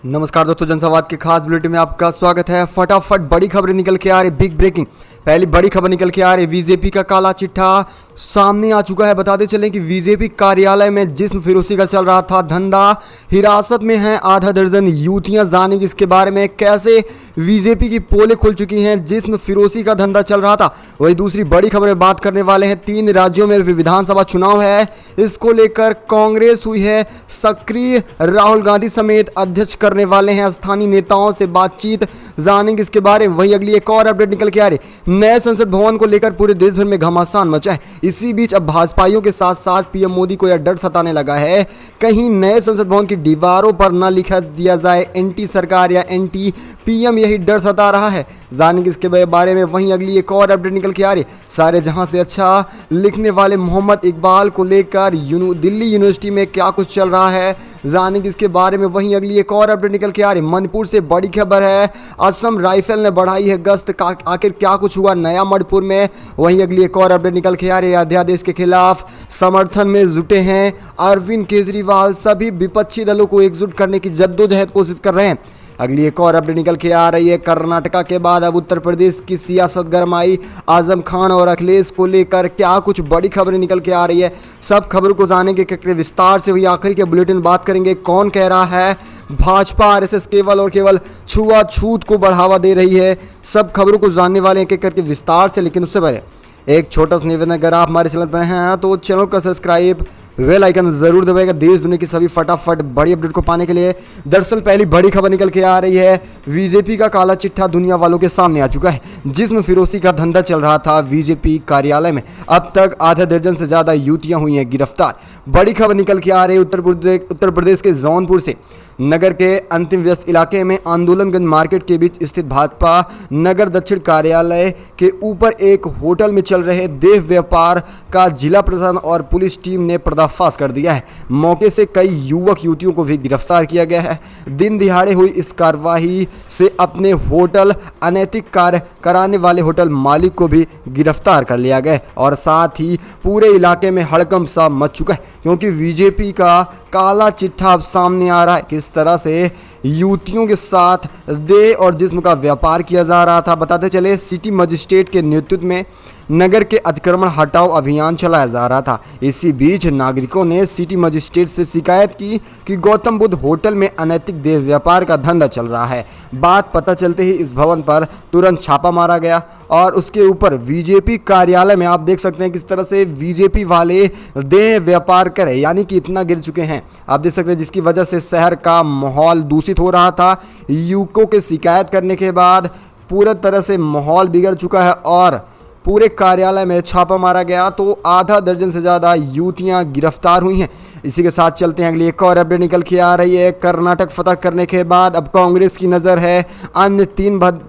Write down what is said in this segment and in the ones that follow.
नमस्कार दोस्तों, जनसंवाद के खास बुलेटिन में आपका स्वागत है। फटाफट बड़ी खबरें निकल के आ रही, बिग ब्रेकिंग। पहली बड़ी खबर निकल के आ रही, बीजेपी का काला चिट्ठा सामने आ चुका है। बताते चलें कि बीजेपी कार्यालय में जिस्म फिरोशी का चल रहा था धंधा, हिरासत में हैं आधा दर्जन युवतियां। जानेंगे इसके बारे में, कैसे बीजेपी की पोलें खुल चुकी हैं, जिस्म फिरोशी का धंधा चल रहा था। वही दूसरी बड़ी खबर में बात करने वाले हैं, 3 राज्यों में विधानसभा चुनाव है, इसको लेकर कांग्रेस हुई है सक्रिय। राहुल गांधी समेत अध्यक्ष करने वाले हैं स्थानीय नेताओं से बातचीत। जानेंगे इसके बारे में। वही अगली एक और अपडेट निकल के आ रही, नए संसद भवन को लेकर पूरे देश भर में घमासान मचा है। इसी बीच अब भाजपाइयों के साथ साथ पीएम मोदी को यह डर सताने लगा है, कहीं नए संसद भवन की दीवारों पर न लिखा दिया जाए एंटी सरकार या एंटी पीएम, यही डर सता रहा है। जानेंगे इसके बारे में। वहीं अगली एक और अपडेट निकल के आ रही, सारे जहां से अच्छा लिखने वाले मोहम्मद इकबाल को लेकर दिल्ली यूनिवर्सिटी में क्या कुछ चल रहा है, जानेंगे इसके बारे में। वहीं अगली एक और अपडेट निकल के आ रही, मणिपुर से बड़ी खबर है, असम राइफल ने बढ़ाई है गश्त, आखिर क्या कुछ हुआ नया मणिपुर में। वहीं अगली एक और अपडेट निकल के आ रही, अध्यादेश के खिलाफ समर्थन में जुटे हैं अरविंद केजरीवाल, सभी विपक्षी दलों को एकजुट करने की जद्दोजहद कोशिश कर रहे हैं। अगली एक और अपडेट निकल के आ रही है, कर्नाटका के बाद अब उत्तर प्रदेश की सियासत गरमाई, आजम खान और अखिलेश को लेकर क्या कुछ बड़ी खबरें निकल के आ रही है। सब खबरों को जानेंगे विस्तार से। वही आखिर के बुलेटिन बात करेंगे, कौन कह रहा है भाजपा आरएसएस केवल और केवल छुआछूत को बढ़ावा दे रही है। सब खबरों को जानने वाले हैं एक करके विस्तार से। लेकिन उससे पहले एक छोटा सा निवेदन, अगर आप हमारे चैनल पर हैं तो चैनल का सब्सक्राइब, बेल आइकन जरूर दबाएगा देश दुनिया की सभी फटाफट बड़ी अपडेट को पाने के लिए। दरअसल पहली बड़ी खबर निकल के आ रही है, बीजेपी का काला चिट्ठा दुनिया वालों के सामने आ चुका है। जिस्म फिरोशी का धंधा चल रहा था बीजेपी कार्यालय में, अब तक आधा दर्जन से ज्यादा युवतियां हुई हैं गिरफ्तार। बड़ी खबर निकल के आ रही है उत्तर प्रदेश के जौनपुर से। नगर के अंतिम व्यस्त इलाके में आंदोलनगंज मार्केट के बीच स्थित भाजपा नगर दक्षिण कार्यालय के ऊपर एक होटल में चल रहे देह व्यापार का जिला प्रशासन और पुलिस टीम ने पर्दाफाश कर दिया है। मौके से कई युवक युवतियों को भी गिरफ्तार किया गया है। दिन दिहाड़े हुई इस कार्रवाई से अपने होटल अनैतिक कार्य कराने वाले होटल मालिक को भी गिरफ्तार कर लिया गया और साथ ही पूरे इलाके में हड़कंप सा मच चुका है, क्योंकि बीजेपी का काला चिट्ठा अब सामने आ रहा है। किस तरह से युवतियों के साथ देह और जिस्म का व्यापार किया जा रहा था। बताते चले, सिटी मजिस्ट्रेट के नेतृत्व में नगर के अतिक्रमण हटाओ अभियान चलाया जा रहा था। इसी बीच नागरिकों ने सिटी मजिस्ट्रेट से शिकायत की कि गौतम बुद्ध होटल में अनैतिक देह व्यापार का धंधा चल रहा है। बात पता चलते ही इस भवन पर तुरंत छापा मारा गया और उसके ऊपर बीजेपी कार्यालय में आप देख सकते हैं किस तरह से बीजेपी वाले देह व्यापार करें, यानी कि इतना गिर चुके हैं आप देख सकते हैं, जिसकी वजह से शहर का माहौल दूषित हो रहा था। युवकों के शिकायत करने के बाद पूरी तरह से माहौल बिगड़ चुका है और पूरे कार्यालय में छापा मारा गया तो आधा दर्जन से ज़्यादा युवतियां गिरफ्तार हुई हैं। इसी के साथ चलते हैं अगली एक और अपडेट निकल के आ रही है, कर्नाटक फतह करने के बाद अब कांग्रेस की नज़र है अन्य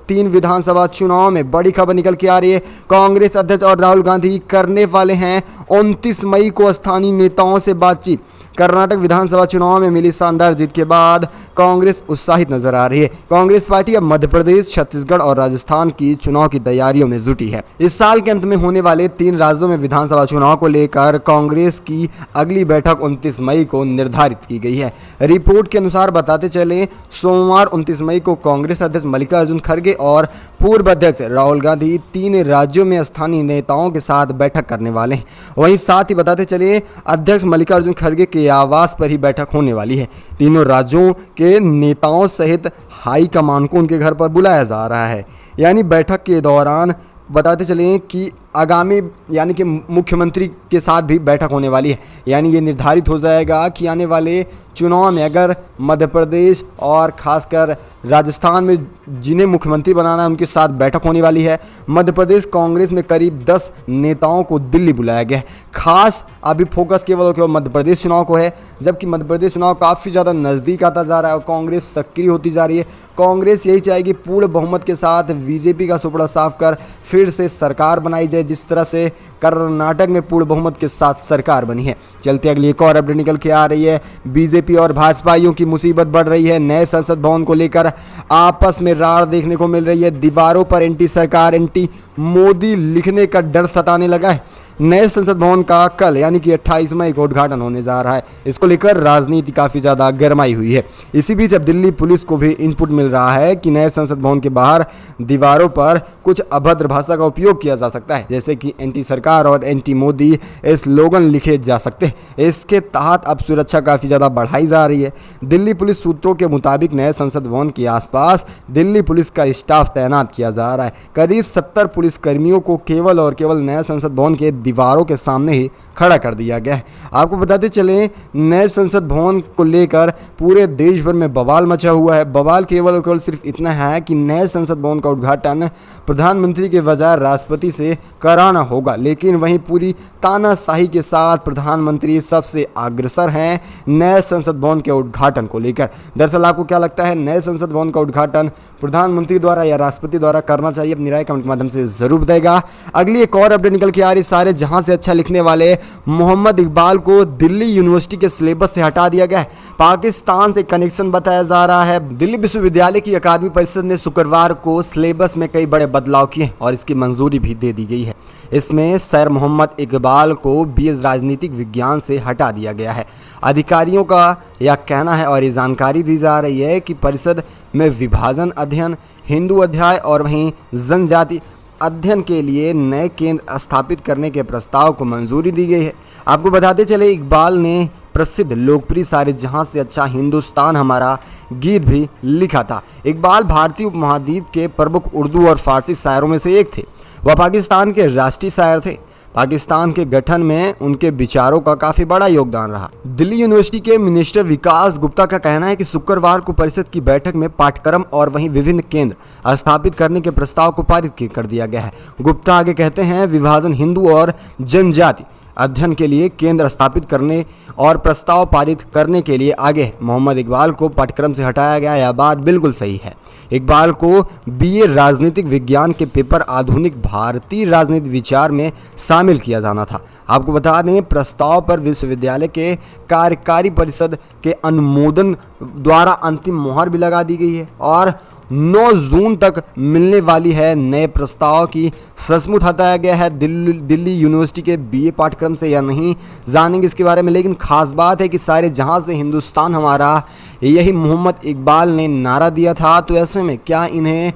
तीन विधानसभा चुनाव में। बड़ी खबर निकल के आ रही है, कांग्रेस अध्यक्ष और राहुल गांधी करने वाले हैं 29 मई को स्थानीय नेताओं से बातचीत। कर्नाटक विधानसभा चुनाव में मिली शानदार जीत के बाद कांग्रेस उत्साहित नजर आ रही है। कांग्रेस पार्टी अब मध्य प्रदेश, छत्तीसगढ़ और राजस्थान की चुनाव की तैयारियों में जुटी है। इस साल के अंत में होने वाले 3 राज्यों में विधानसभा चुनाव को लेकर कांग्रेस की अगली बैठक 29 मई को निर्धारित की गई है। रिपोर्ट के अनुसार बताते चले, सोमवार 29 मई को कांग्रेस अध्यक्ष मल्लिकार्जुन खड़गे और पूर्व अध्यक्ष राहुल गांधी 3 राज्यों में स्थानीय नेताओं के साथ बैठक करने वाले हैं। वहीं साथ ही बताते चले, अध्यक्ष मल्लिकार्जुन खड़गे के आवास पर ही बैठक होने वाली है। तीनों राज्यों के नेताओं सहित हाई कमान को उनके घर पर बुलाया जा रहा है। यानी बैठक के दौरान बताते चलें कि आगामी यानी कि मुख्यमंत्री के साथ भी बैठक होने वाली है। यानी ये निर्धारित हो जाएगा कि आने वाले चुनाव में अगर मध्य प्रदेश और खासकर राजस्थान में जिन्हें मुख्यमंत्री बनाना है उनके साथ बैठक होने वाली है। मध्य प्रदेश कांग्रेस में करीब 10 नेताओं को दिल्ली बुलाया गया है। खास अभी फोकस केवल मध्य प्रदेश चुनाव को है, जबकि मध्य प्रदेश चुनाव काफ़ी ज़्यादा नज़दीक आता जा रहा है और कांग्रेस सक्रिय होती जा रही है। कांग्रेस यही चाहेगी पूर्ण बहुमत के साथ बीजेपी का सुपड़ा साफ कर फिर से सरकार बनाई जाए, जिस तरह से कर्नाटक में पूर्ण बहुमत के साथ सरकार बनी है। चलते अगली एक और अपडेट निकल के आ रही है, बीजेपी और भाजपाइयों की मुसीबत बढ़ रही है। नए संसद भवन को लेकर आपस में राड़ देखने को मिल रही है। दीवारों पर एंटी सरकार, एंटी मोदी लिखने का डर सताने लगा है। नए संसद भवन का कल यानी कि 28 मई को उद्घाटन होने जा रहा है। इसको लेकर राजनीति काफ़ी ज़्यादा गरमाई हुई है। इसी बीच अब दिल्ली पुलिस को भी इनपुट मिल रहा है कि नए संसद भवन के बाहर दीवारों पर कुछ अभद्र भाषा का उपयोग किया जा सकता है, जैसे कि एंटी सरकार और एंटी मोदी स्लोगन लिखे जा सकते हैं। इसके तहत अब सुरक्षा काफ़ी ज़्यादा बढ़ाई जा रही है। दिल्ली पुलिस सूत्रों के मुताबिक नए संसद भवन के आसपास दिल्ली पुलिस का स्टाफ तैनात किया जा रहा है। करीब 70 पुलिसकर्मियों को केवल और केवल नए संसद भवन के दीवारों के सामने ही खड़ा कर दिया गया है। आपको बताते चलें, नए संसद भवन को लेकर पूरे देश भर में बवाल मचा हुआ है। बवाल केवल और केवल सिर्फ इतना है कि नए संसद भवन का उद्घाटन प्रधानमंत्री के बजाय राष्ट्रपति से कराना होगा, लेकिन वहीं पूरी तानाशाही के साथ प्रधानमंत्री सबसे अग्रसर हैं नए संसद भवन के उद्घाटन को लेकर। दरअसल आपको क्या लगता है, नए संसद भवन का उद्घाटन प्रधानमंत्री द्वारा या राष्ट्रपति द्वारा करना चाहिए? अपनी राय कमेंट के माध्यम से जरूर बताएगा। अगली एक और अपडेट निकल के आ रही, सारे जहां से अच्छा लिखने वाले मोहम्मद इकबाल को दिल्ली यूनिवर्सिटी के सिलेबस से हटा दिया गया है। पाकिस्तान से कनेक्शन बताया जा रहा है। दिल्ली विश्वविद्यालय की अकादमी परिषद ने शुक्रवार को सिलेबस में कई बड़े बदलाव किए और इसकी मंजूरी भी दे दी गई है। इसमें सर मोहम्मद इकबाल को बीएस राजनीतिक विज्ञान से हटा दिया गया है। अधिकारियों का यह कहना है और ये जानकारी दी जा रही है कि परिषद में विभाजन अध्ययन, हिंदू अध्याय और वहीं जनजाति अध्ययन के लिए नए केंद्र स्थापित करने के प्रस्ताव को मंजूरी दी गई है। आपको बताते चले, इकबाल ने प्रसिद्ध लोकप्रिय सारे जहां से अच्छा हिंदुस्तान हमारा गीत भी लिखा था। इकबाल भारतीय उपमहाद्वीप के प्रमुख उर्दू और फारसी शायरों में से एक थे। वह पाकिस्तान के राष्ट्रीय शायर थे। पाकिस्तान के गठन में उनके विचारों का काफ़ी बड़ा योगदान रहा। दिल्ली यूनिवर्सिटी के मिनिस्टर विकास गुप्ता का कहना है कि शुक्रवार को परिषद की बैठक में पाठ्यक्रम और वहीं विभिन्न केंद्र स्थापित करने के प्रस्ताव को पारित कर दिया गया है। गुप्ता आगे कहते हैं, विभाजन, हिंदू और जनजाति अध्ययन के लिए केंद्र स्थापित करने और प्रस्ताव पारित करने के लिए आगे मोहम्मद इकबाल को पाठ्यक्रम से हटाया गया। यह बात बिल्कुल सही है। इकबाल को बीए राजनीतिक विज्ञान के पेपर आधुनिक भारतीय राजनीतिक विचार में शामिल किया जाना था। आपको बता दें, प्रस्ताव पर विश्वविद्यालय के कार्यकारी परिषद के अनुमोदन द्वारा अंतिम मोहर भी लगा दी गई है और 9 जून तक मिलने वाली है। नए प्रस्ताव की सचमुच हटाया गया है दिल्ली यूनिवर्सिटी के बीए पाठ्यक्रम से या नहीं, जानेंगे इसके बारे में। लेकिन खास बात है कि सारे जहां से हिंदुस्तान हमारा, यही मोहम्मद इकबाल ने नारा दिया था। तो ऐसे में क्या इन्हें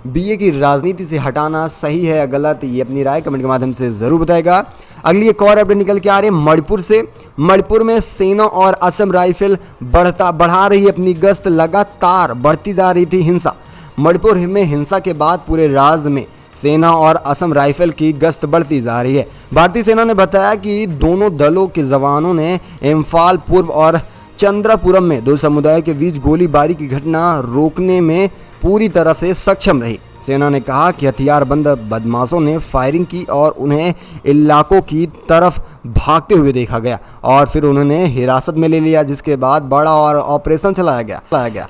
बीए की राजनीति से हटाना सही है या गलत, ये अपनी राय कमेंट के माध्यम से जरूर बताएगा। अगली एक और अपडेट निकल के आ रही है मणिपुर से। मणिपुर में सेना और असम राइफल बढ़ा रही है अपनी गश्त। लगातार बढ़ती जा रही थी हिंसा। मणिपुर में हिंसा के बाद पूरे राज्य में सेना और असम राइफल की गश्त बढ़ती जा रही है। भारतीय सेना ने बताया कि दोनों दलों के जवानों ने इम्फाल पूर्व और चंद्रपुरम में 2 समुदायों के बीच गोलीबारी की घटना रोकने में पूरी तरह से सक्षम रही। सेना ने कहा कि हथियारबंद बदमाशों ने फायरिंग की और उन्हें इलाकों की तरफ भागते हुए देखा गया और फिर उन्होंने हिरासत में ले लिया, जिसके बाद बड़ा और ऑपरेशन चलाया गया।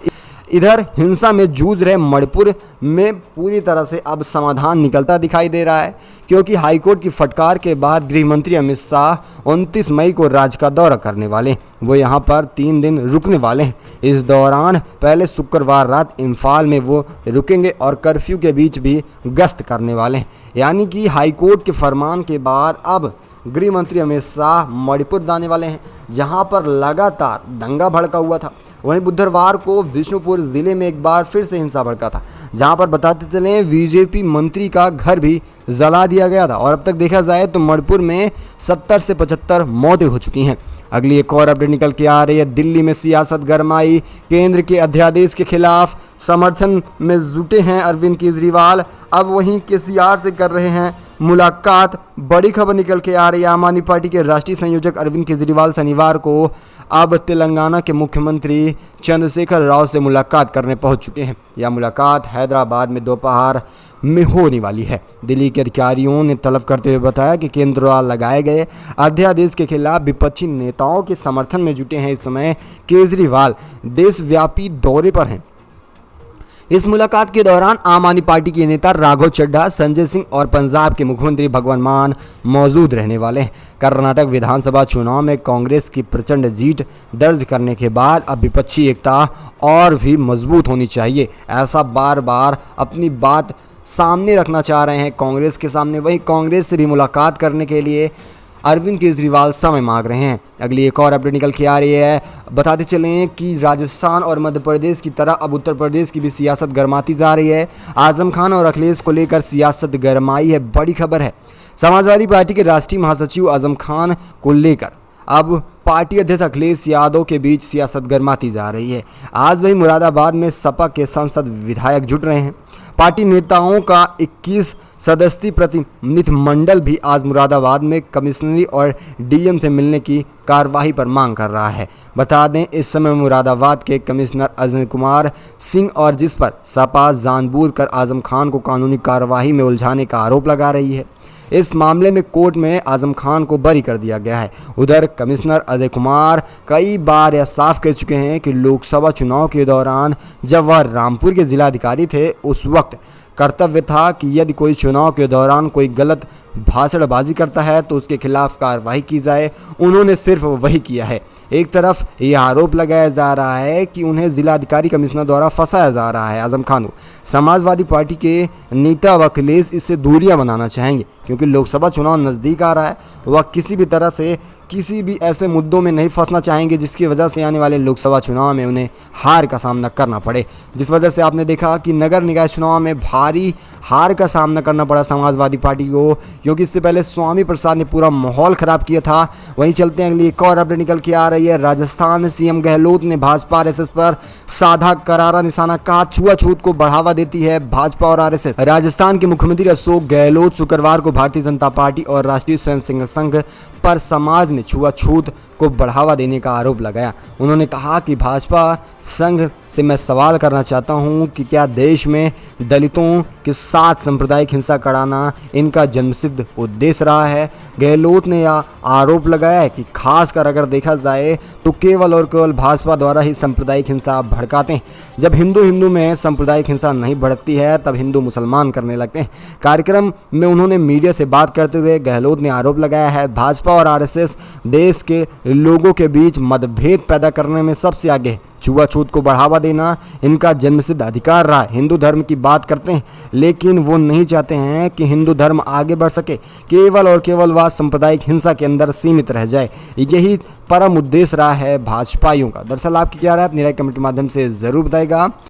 इधर हिंसा में जूझ रहे मणिपुर में पूरी तरह से अब समाधान निकलता दिखाई दे रहा है, क्योंकि हाईकोर्ट की फटकार के बाद गृह मंत्री अमित शाह 29 मई को राज्य का दौरा करने वाले हैं। वो यहां पर 3 दिन रुकने वाले हैं। इस दौरान पहले शुक्रवार रात इम्फाल में वो रुकेंगे और कर्फ्यू के बीच भी गश्त करने वाले हैं। यानी कि हाईकोर्ट के फरमान के बाद अब गृह मंत्री अमित शाह मणिपुर जाने वाले हैं, जहां पर लगातार दंगा भड़का हुआ था। वहीं बुधवार को विष्णुपुर जिले में एक बार फिर से हिंसा भड़का था, जहां पर बताते चलें बीजेपी मंत्री का घर भी जला दिया गया था और अब तक देखा जाए तो मणिपुर में 70 से 75 मौतें हो चुकी हैं। अगली एक और अपडेट निकल के आ रही है। दिल्ली में सियासत गरमाई। केंद्र के अध्यादेश के खिलाफ समर्थन में जुटे हैं अरविंद केजरीवाल। अब वहीं केसीआर से कर रहे हैं मुलाकात। बड़ी खबर निकल के आ रही है। आम आदमी पार्टी के राष्ट्रीय संयोजक अरविंद केजरीवाल शनिवार को अब तेलंगाना के मुख्यमंत्री चंद्रशेखर राव से मुलाकात करने पहुंच चुके हैं। यह मुलाकात हैदराबाद में दोपहर में होने वाली है। दिल्ली के अधिकारियों ने तलब करते हुए बताया कि केंद्र द्वारा लगाए गए अध्यादेश के खिलाफ विपक्षी नेताओं के समर्थन में जुटे हैं। इस समय केजरीवाल देशव्यापी दौरे पर हैं। इस मुलाकात के दौरान आम आदमी पार्टी के नेता राघव चड्ढा, संजय सिंह और पंजाब के मुख्यमंत्री भगवंत मान मौजूद रहने वाले हैं। कर्नाटक विधानसभा चुनाव में कांग्रेस की प्रचंड जीत दर्ज करने के बाद अब विपक्षी एकता और भी मजबूत होनी चाहिए, ऐसा बार बार अपनी बात सामने रखना चाह रहे हैं कांग्रेस के सामने। वहीं कांग्रेस से भी मुलाकात करने के लिए अरविंद केजरीवाल समय मांग रहे हैं। अगली एक और अपडेट निकल के आ रही है। बताते चलें कि राजस्थान और मध्य प्रदेश की तरह अब उत्तर प्रदेश की भी सियासत गरमाती जा रही है। आजम खान और अखिलेश को लेकर सियासत गरमाई है, बड़ी खबर है। समाजवादी पार्टी के राष्ट्रीय महासचिव आजम खान को लेकर अब पार्टी अध्यक्ष अखिलेश यादव के बीच सियासत गरमाती जा रही है। आज वही मुरादाबाद में सपा के संसद विधायक जुट रहे हैं। पार्टी नेताओं का 21 सदस्यीय प्रतिनिधिमंडल भी आज मुरादाबाद में कमिश्नरी और डीएम से मिलने की कार्रवाई पर मांग कर रहा है। बता दें, इस समय मुरादाबाद के कमिश्नर अजय कुमार सिंह और जिस पर सपा जानबूझकर आजम खान को कानूनी कार्रवाई में उलझाने का आरोप लगा रही है। इस मामले में कोर्ट में आजम खान को बरी कर दिया गया है। उधर कमिश्नर अजय कुमार कई बार यह साफ कह चुके हैं कि लोकसभा चुनाव के दौरान जब वह रामपुर के जिलाधिकारी थे, उस वक्त कर्तव्य था कि यदि कोई चुनाव के दौरान कोई गलत भाषणबाजी करता है तो उसके खिलाफ कार्रवाई की जाए। उन्होंने सिर्फ वही किया है। एक तरफ यह आरोप लगाया जा रहा है कि उन्हें जिलाधिकारी कमिश्नर द्वारा फंसाया जा रहा है। आजम खान को समाजवादी पार्टी के नेता व अखिलेश इससे दूरियां बनाना चाहेंगे, क्योंकि लोकसभा चुनाव नज़दीक आ रहा है। वह किसी भी तरह से किसी भी ऐसे मुद्दों में नहीं फंसना चाहेंगे जिसकी वजह से आने वाले लोकसभा चुनाव में उन्हें हार का सामना करना पड़े। जिस वजह से आपने देखा कि नगर निकाय चुनाव में भारी हार का सामना करना पड़ा समाजवादी पार्टी को, क्योंकि इससे पहले स्वामी प्रसाद ने पूरा माहौल ख़राब किया था। वहीं चलते हैं, अगली एक और अपडेट निकल के आ रही है। राजस्थान सीएम गहलोत ने भाजपा आरएसएस पर साधा करारा निशाना, कहा छुआछूत को बढ़ावा देती है भाजपा और आरएसएस। राजस्थान के मुख्यमंत्री अशोक गहलोत शुक्रवार को भारतीय जनता पार्टी और राष्ट्रीय स्वयंसेवक संघ पर समाज में छुआछूत को बढ़ावा देने का आरोप लगाया। उन्होंने कहा कि भाजपा संघ से मैं सवाल करना चाहता हूं कि क्या देश में दलितों के साथ सांप्रदायिक हिंसा कराना इनका जन्मसिद्ध उद्देश्य रहा है। गहलोत ने यह आरोप लगाया है कि खासकर अगर देखा जाए तो केवल और केवल भाजपा द्वारा ही सांप्रदायिक हिंसा भड़काते हैं। जब हिंदू में सांप्रदायिक हिंसा नहीं भड़कती है तब हिंदू मुसलमान करने लगते हैं। कार्यक्रम में उन्होंने मीडिया से बात करते हुए गहलोत ने आरोप लगाया है भाजपा और आरएसएस देश के लोगों के बीच मतभेद पैदा करने में सबसे आगे है। छुआछूत को बढ़ावा देना इनका जन्मसिद्ध अधिकार रहा है। हिंदू धर्म की बात करते हैं, लेकिन वो नहीं चाहते हैं कि हिंदू धर्म आगे बढ़ सके। केवल और केवल वह सांप्रदायिक हिंसा के अंदर सीमित रह जाए। यही परम उद्देश्य रहा है भाजपाइयों का। दरअसल आपकी क्या राय है, अपनी राय कमेंट के माध्यम से ज़रूर बताएगा।